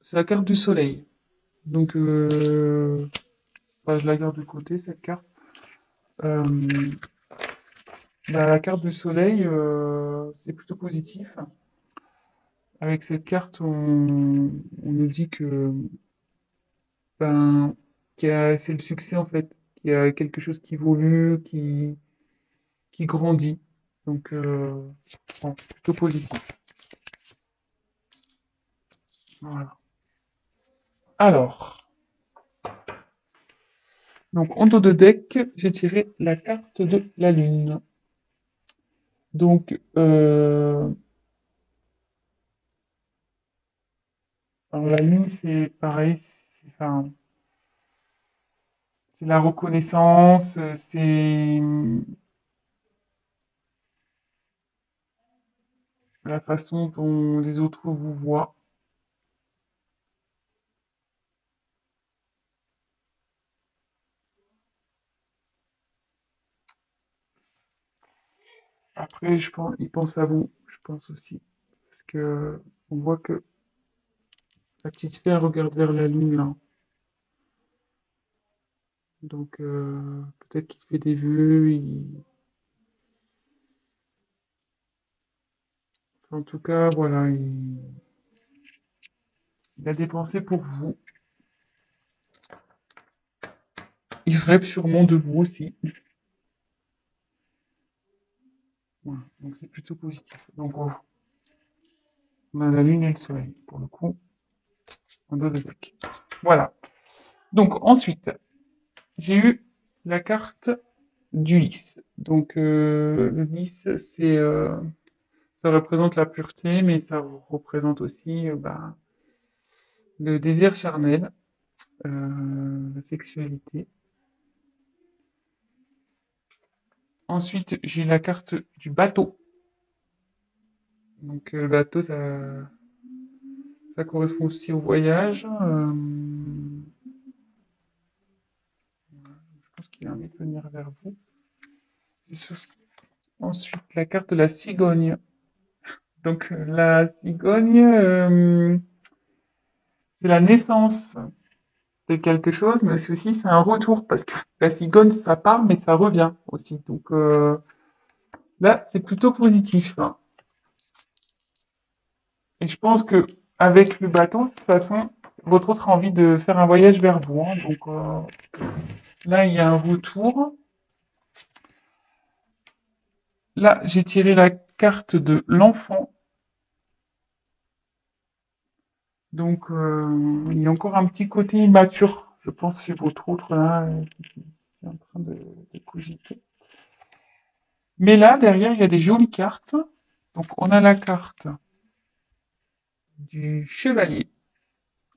c'est la carte du soleil. Donc, je la garde de côté, cette carte. Euh, la carte du soleil, c'est plutôt positif. Avec cette carte, on nous dit que ben, c'est le succès en fait, qu'il y a quelque chose qui évolue, qui grandit. Donc, bon, plutôt positif. Voilà. Alors, donc en dos de deck, j'ai tiré la carte de la lune. Donc, alors la lune, c'est pareil, enfin, c'est la reconnaissance, c'est la façon dont les autres vous voient. Après, je pense, ils pensent à vous, je pense aussi. Parce que on voit que la petite fille elle regarde vers la lune là. Donc, peut-être qu'il fait des vœux. En tout cas, voilà, il a des pensées pour vous. Il rêve sûrement de vous aussi. Voilà. Donc, c'est plutôt positif. Donc, on a la lune et le soleil, pour le coup, en dos de deck. Voilà. Donc, ensuite, j'ai eu la carte du lys. Donc, le lys, ça représente la pureté, mais ça représente aussi le désir charnel, la sexualité. Ensuite, j'ai la carte du bateau. Donc, le bateau, ça correspond aussi au voyage. Je pense qu'il a envie de venir vers vous. Ensuite, la carte de la cigogne. Donc, la cigogne, c'est la naissance de quelque chose, mais aussi c'est un retour parce que la cigogne, ça part, mais ça revient aussi. Donc, là, c'est plutôt positif, hein. Et je pense que avec le bateau, de toute façon, votre autre a envie de faire un voyage vers vous, hein. Donc, là, il y a un retour. Là, j'ai tiré la carte de l'enfant. Donc, il y a encore un petit côté immature, je pense, chez votre autre, là, qui est en train de cogiter. Mais là, derrière, il y a des jolies cartes. Donc, on a la carte du chevalier.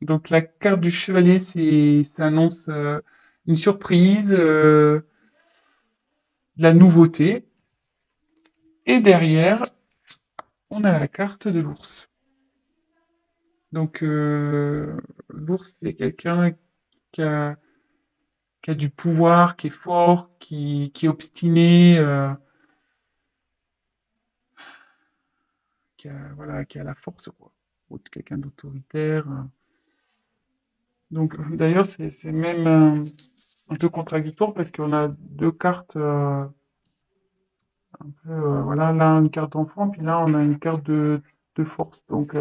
Donc, la carte du chevalier, ça annonce une surprise, de la nouveauté. Et derrière, on a la carte de l'ours. Donc, l'ours, c'est quelqu'un qui a, qui a du pouvoir, qui est fort, qui est obstiné, voilà, qui a la force, quoi. Ou quelqu'un d'autoritaire. Donc, d'ailleurs, c'est même un peu contradictoire parce qu'on a deux cartes, un peu, voilà, là, une carte d'enfant, puis là, on a une carte de force. Donc,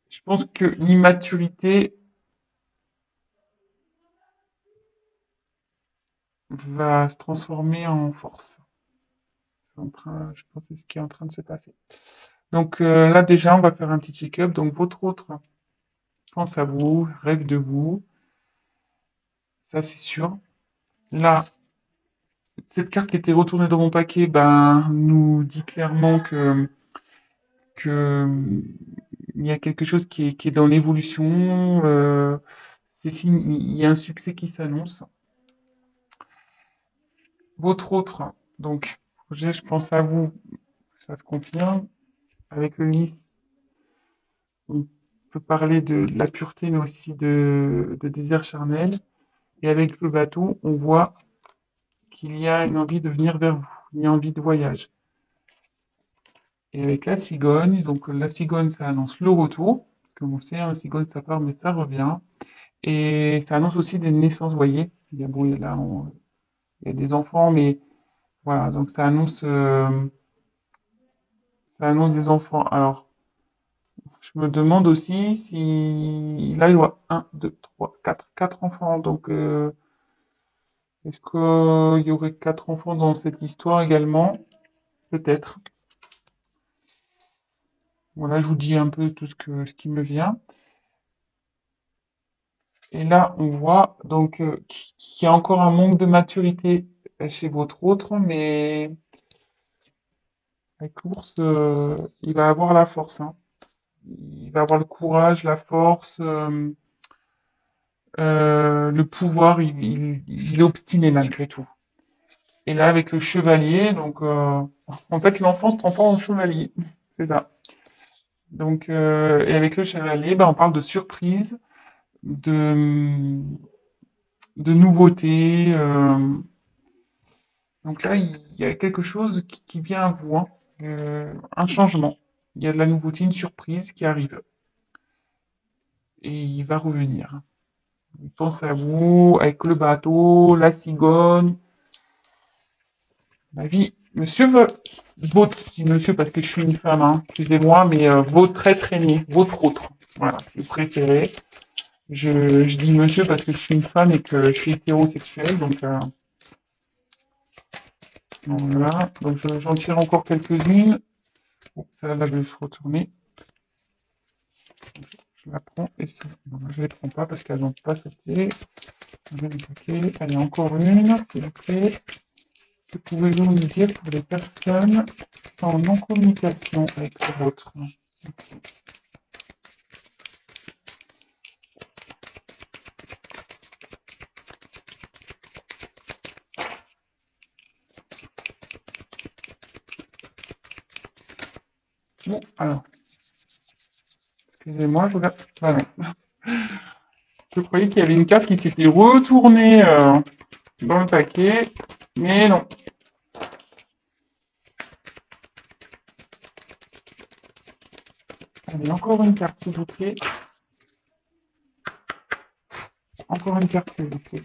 je pense que l'immaturité va se transformer en force. Je pense que c'est ce qui est en train de se passer. Donc, là, déjà, on va faire un petit check-up. Donc, votre autre pense à vous, rêve de vous, ça, c'est sûr. Là, cette carte qui était retournée dans mon paquet, ben, nous dit clairement que il y a quelque chose qui est dans l'évolution. Il y a un succès qui s'annonce. Votre autre, donc, projet, je pense à vous, ça se confirme. Avec le Nice, on peut parler de la pureté, mais aussi de désert charnel. Et avec le bateau, on voit qu'il y a une envie de venir vers vous, il y a envie de voyage. Et avec la cigogne, donc la cigogne, ça annonce le retour. Comme on sait, hein, la cigogne, ça part, mais ça revient. Et ça annonce aussi des naissances, vous voyez. Il y a, bon, il y a des enfants, mais voilà, donc ça annonce des enfants. Alors, je me demande aussi si là, il y aura un, deux, trois, quatre enfants. Donc, est-ce qu'il y aurait quatre enfants dans cette histoire également? Peut-être. Voilà, je vous dis un peu tout ce qui me vient. Et là, on voit donc qu'il y a encore un manque de maturité chez votre autre, mais avec l'ours, il va avoir la force, hein. Il va avoir le courage, la force, le pouvoir. Il est obstiné malgré tout. Et là, avec le chevalier, donc en fait, l'enfant se transforme en chevalier. C'est ça. Donc, et avec le chevalier, ben, on parle de surprise, de, de nouveauté. Donc là, il y a quelque chose qui vient à vous, hein. Un changement. Il y a de la nouveauté, une surprise qui arrive. Et il va revenir. Il pense à vous, avec le bateau, la cigogne. Ma vie, monsieur, votre, je dis monsieur parce que je suis une femme, hein, excusez-moi, mais votre être aîné, votre autre. Voilà, si vous préférez. Je dis monsieur parce que je suis une femme et que je suis hétérosexuel, donc voilà. Donc j'en tire encore quelques-unes. Bon, celle-là, je vais se retourner. Je la prends et ça. Non, je ne les prends pas parce qu'elles n'ont pas sauté. Je vais les paquer. Allez, encore une, s'il vous plaît. Que pouvez-vous nous dire pour les personnes sans non-communication avec l'autre? Bon, alors, excusez-moi, je regarde. Ah non. Je croyais qu'il y avait une carte qui s'était retournée dans le paquet, mais non. Allez, encore une carte, s'il vous plaît. Encore une carte, s'il vous plaît.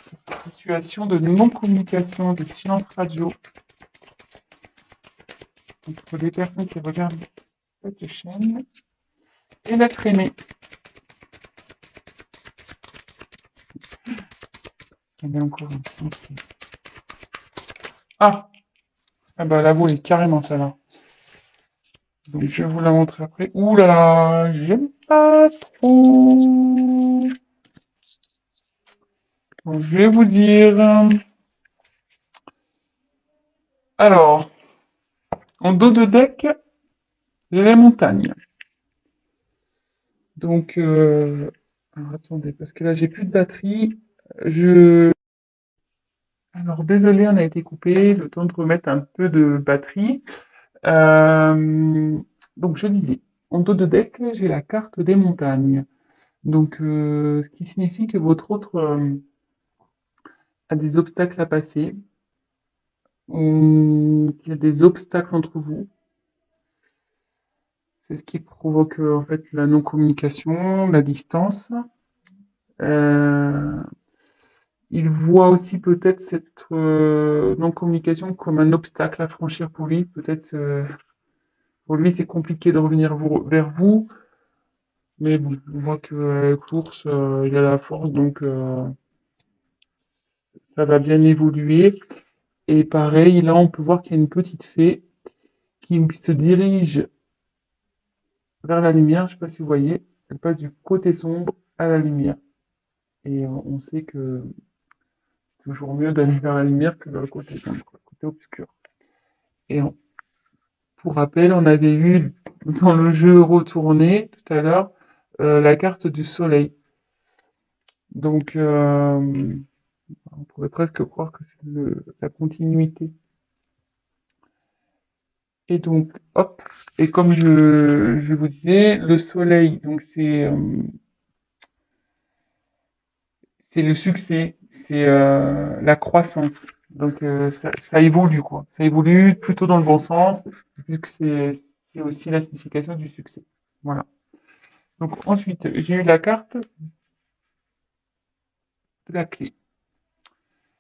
Sur cette situation de non-communication, de silence radio entre les personnes qui regardent cette chaîne et la traînée. Il y en a encore une. Okay. Ah! Ah bah la boule est carrément celle-là. Donc je vais vous la montrer après. Ouh là là, j'aime pas trop. Donc, je vais vous dire. Alors, en dos de deck, j'ai les montagnes. Donc, alors attendez, parce que là j'ai plus de batterie. Je, alors désolé, on a été coupé. Le temps de remettre un peu de batterie. Euh, donc je disais, en dos de deck, j'ai la carte des montagnes. Donc, ce qui signifie que votre autre a des obstacles à passer, ou qu'il y a des obstacles entre vous. C'est ce qui provoque en fait la non-communication, la distance. Euh, il voit aussi peut-être cette non-communication comme un obstacle à franchir pour lui. Peut-être pour lui c'est compliqué de revenir vers vous, mais bon, on voit que l'ours il a la force, donc ça va bien évoluer. Et pareil, là on peut voir qu'il y a une petite fée qui se dirige vers la lumière. Je ne sais pas si vous voyez, elle passe du côté sombre à la lumière. Et on sait que c'est toujours mieux d'aller vers la lumière que vers le côté sombre, le côté obscur. Et pour rappel, on avait eu dans le jeu retourné tout à l'heure la carte du soleil. Donc on pourrait presque croire que c'est la continuité. Et donc, hop, et comme je vous disais, le soleil, donc c'est le succès, c'est la croissance. Donc ça évolue quoi. Ça évolue plutôt dans le bon sens, puisque c'est aussi la signification du succès. Voilà. Donc ensuite, j'ai eu la carte de la clé.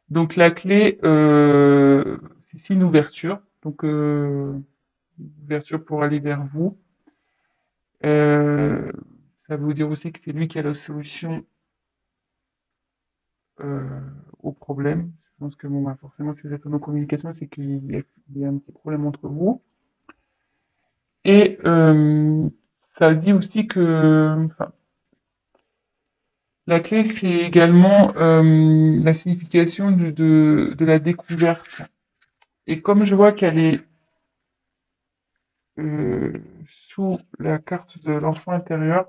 Donc la clé, c'est une ouverture. Donc une ouverture pour aller vers vous. Euh, Ça veut dire aussi que c'est lui qui a la solution euh, au problème. Je pense que bon, bah, forcément, si vous êtes en communication, c'est qu'il y a un petit problème entre vous. Et ça dit aussi que enfin, la clé, c'est également la signification de la découverte. Et comme je vois qu'elle est euh, sous la carte de l'enfant intérieur,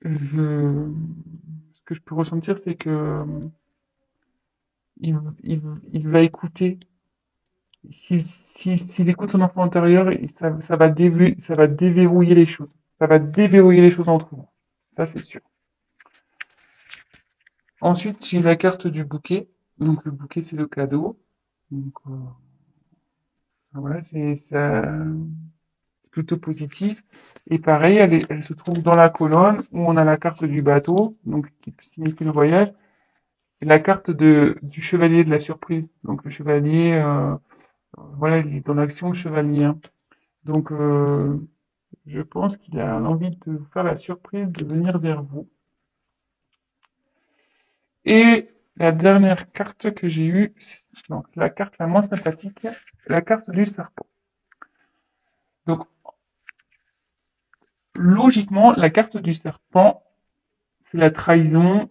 ce que je peux ressentir, c'est que il, il, il va écouter. S'il écoute son enfant intérieur, ça va déverrouiller les choses. Ça va déverrouiller les choses entre vous. Ça, c'est sûr. Ensuite, j'ai la carte du bouquet. Donc, le bouquet, c'est le cadeau. Donc, voilà, c'est plutôt positif. Et pareil, elle se trouve dans la colonne où on a la carte du bateau, donc qui signifie le voyage, et la carte du chevalier de la surprise. Donc, le chevalier, voilà, il est dans l'action chevalier, hein. Donc, je pense qu'il a envie de vous faire la surprise de venir vers vous. Et la dernière carte que j'ai eue, c'est donc la carte la moins sympathique, la carte du serpent. Donc, logiquement, la carte du serpent, c'est la trahison,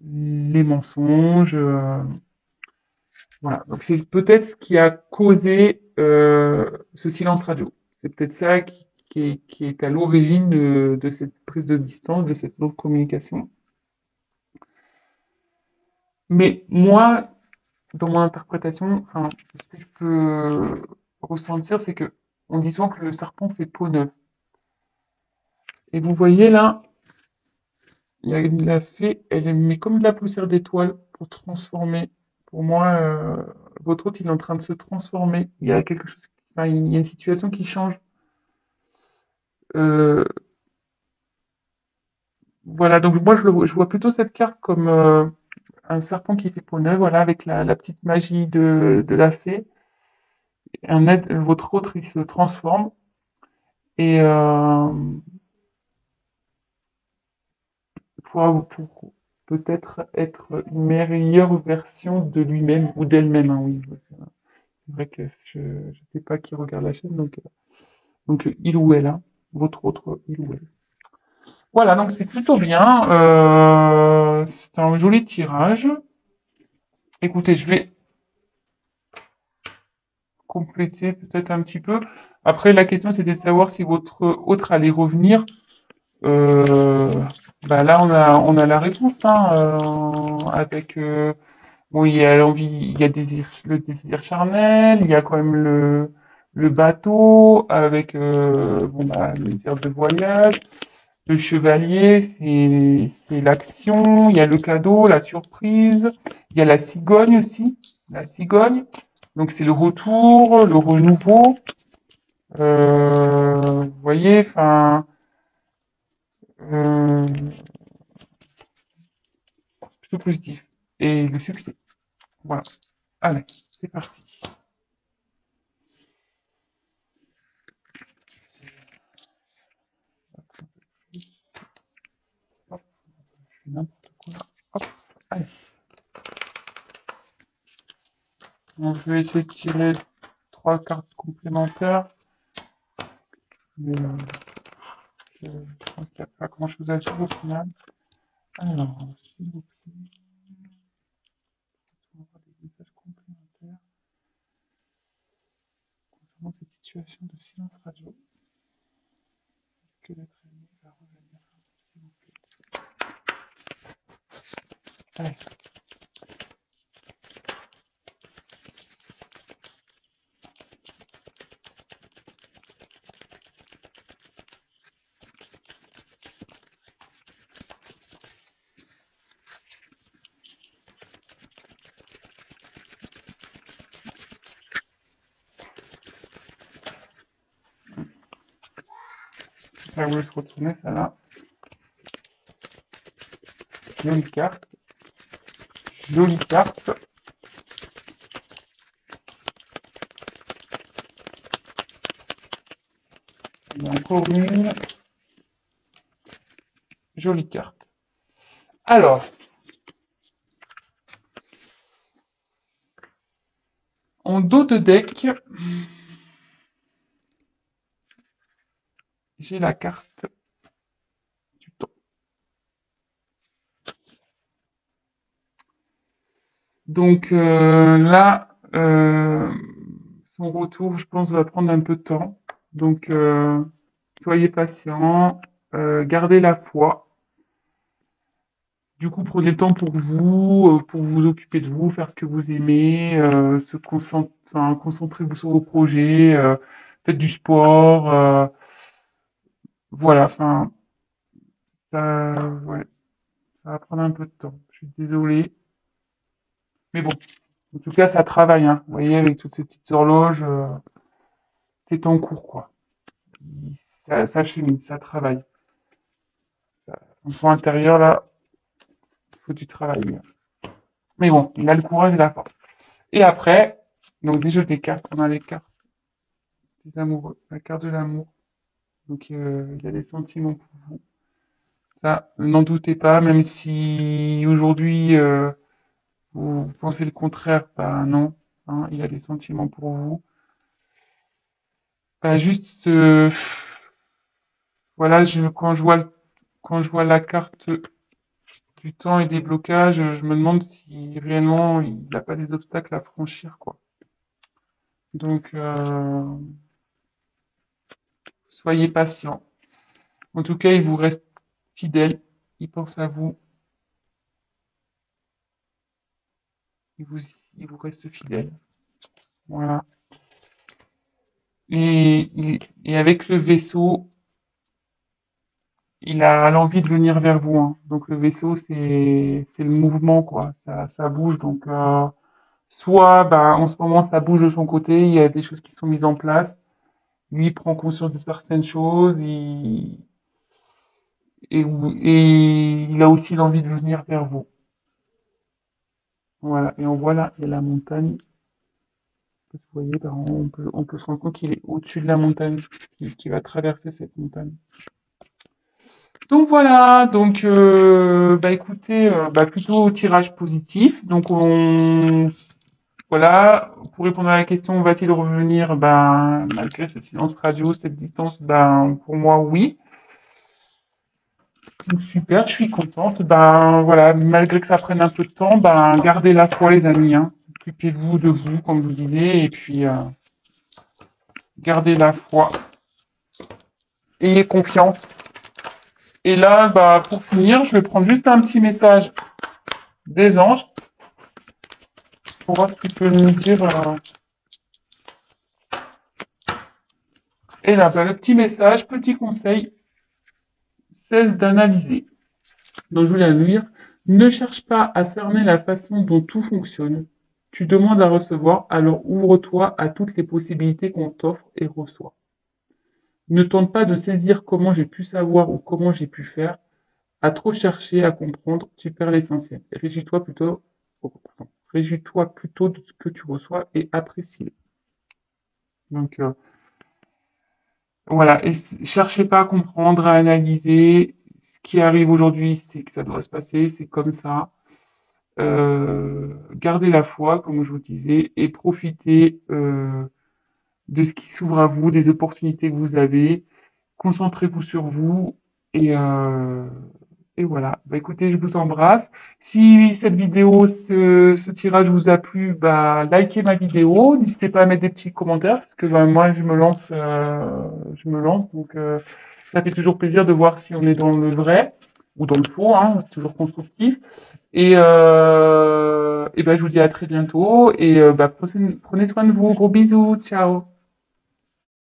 les mensonges. Voilà. Donc, c'est peut-être ce qui a causé ce silence radio. C'est peut-être ça qui est à l'origine de cette prise de distance, de cette non-communication. Mais moi, dans mon interprétation, enfin, ce que je peux ressentir, c'est que on dit souvent que le serpent fait peau neuve. Et vous voyez là, il y a la fée, elle met comme de la poussière d'étoile pour transformer. Pour moi, votre hôte, il est en train de se transformer. Il y a quelque chose, enfin, il y a une situation qui change. Euh, voilà, donc moi, je vois plutôt cette carte comme un serpent qui fait peau neuve, voilà, avec la petite magie de la fée. Votre autre, il se transforme. Et pour peut-être être une meilleure version de lui-même ou d'elle-même, hein, oui. C'est vrai que je ne sais pas qui regarde la chaîne, donc il ou elle, hein, votre autre il ou elle. Voilà, donc c'est plutôt bien. C'est un joli tirage. Écoutez, je vais compléter peut-être un petit peu. Après, la question c'était de savoir si votre autre allait revenir. Euh, Bah là, on a la réponse, hein, avec bon, il y a l'envie, il y a le désir charnel, il y a quand même le bateau avec bon, bah, le désir de voyage, le chevalier, c'est l'action, il y a le cadeau, la surprise, il y a la cigogne aussi, la cigogne, donc c'est le retour, le renouveau, vous voyez, enfin, euh, plutôt positif. Et le succès. Voilà. Allez, c'est parti. Hop, je fais n'importe quoi. Hop, allez. Donc, je vais essayer de tirer 3 cartes complémentaires. Mais je pense qu'il n'y a pas grand chose à dire au final. Alors, s'il vous plaît, on va avoir des messages complémentaires concernant cette situation de silence radio. Est-ce que l'être aimé va revenir, s'il vous plaît? Allez. Là, vous se retournez, ça là. Jolie carte. Jolie carte. Il y a encore une. Jolie carte. Alors, en dos de deck, j'ai la carte du temps. Donc là, son retour, je pense, va prendre un peu de temps. Donc, soyez patient, gardez la foi. Du coup, prenez le temps pour vous occuper de vous, faire ce que vous aimez, enfin, concentrez-vous sur vos projets, faites du sport, voilà, enfin, ouais, ça va prendre un peu de temps. Je suis désolé, mais bon, en tout cas, ça travaille, hein. Vous voyez, avec toutes ces petites horloges, c'est en cours, quoi. Ça chemine, ça travaille. Ça, l'enfant intérieur, là, il faut du travail. Mais bon, il a le courage et la force. Et après, donc des jeux des cartes, on a les cartes des amoureux, la carte de l'amour. Donc il y a des sentiments pour vous. Ça, n'en doutez pas, même si aujourd'hui vous pensez le contraire, bah non, hein, il y a des sentiments pour vous. Bah juste, voilà, quand je vois la carte du temps et des blocages, je me demande si réellement il n'a pas des obstacles à franchir, quoi. Donc, soyez patient. En tout cas, il vous reste fidèle, il pense à vous, il vous, il vous reste fidèle. Voilà. Et avec le vaisseau, il a l'envie de venir vers vous, hein. Donc le vaisseau, c'est le mouvement, quoi. Ça bouge. Donc soit bah, en ce moment, ça bouge de son côté, il y a des choses qui sont mises en place. Lui il prend conscience de certaines choses, et il a aussi l'envie de venir vers vous. Voilà. Et on voit là, il y a la montagne. Vous voyez, bah, on peut se rendre compte qu'il est au-dessus de la montagne, qui va traverser cette montagne. Donc voilà, donc bah écoutez, bah plutôt tirage positif. Donc voilà, pour répondre à la question, va-t-il revenir? Ben malgré ce silence radio, cette distance, ben pour moi oui. Donc, super, je suis contente. Ben voilà, malgré que ça prenne un peu de temps, ben gardez la foi les amis, hein. Occupez-vous de vous, comme je vous disais, et puis gardez la foi, ayez confiance. Et là, bah pour finir, je vais prendre juste un petit message des anges pour voir ce qu'il peut nous dire. Et là, bah, le petit message, petit conseil, cesse d'analyser. Donc je voulais le lire. Ne cherche pas à cerner la façon dont tout fonctionne. Tu demandes à recevoir, alors ouvre-toi à toutes les possibilités qu'on t'offre et reçois. Ne tente pas de saisir comment j'ai pu savoir ou comment j'ai pu faire. À trop chercher à comprendre, tu perds l'essentiel. Réjouis-toi plutôt de ce que tu reçois et apprécie-le. Donc voilà, et cherchez pas à comprendre, à analyser. Ce qui arrive aujourd'hui, c'est que ça doit se passer, c'est comme ça. Gardez la foi, comme je vous disais, et profitez de ce qui s'ouvre à vous, des opportunités que vous avez. Concentrez-vous sur vous et, euh, et voilà. Bah, écoutez, je vous embrasse. Si cette vidéo, ce tirage vous a plu, bah, likez ma vidéo. N'hésitez pas à mettre des petits commentaires parce que bah, moi, je me lance. Donc, ça fait toujours plaisir de voir si on est dans le vrai ou dans le faux, hein, c'est toujours constructif. Et ben, je vous dis à très bientôt et bah, prenez soin de vous. Gros bisous. Ciao.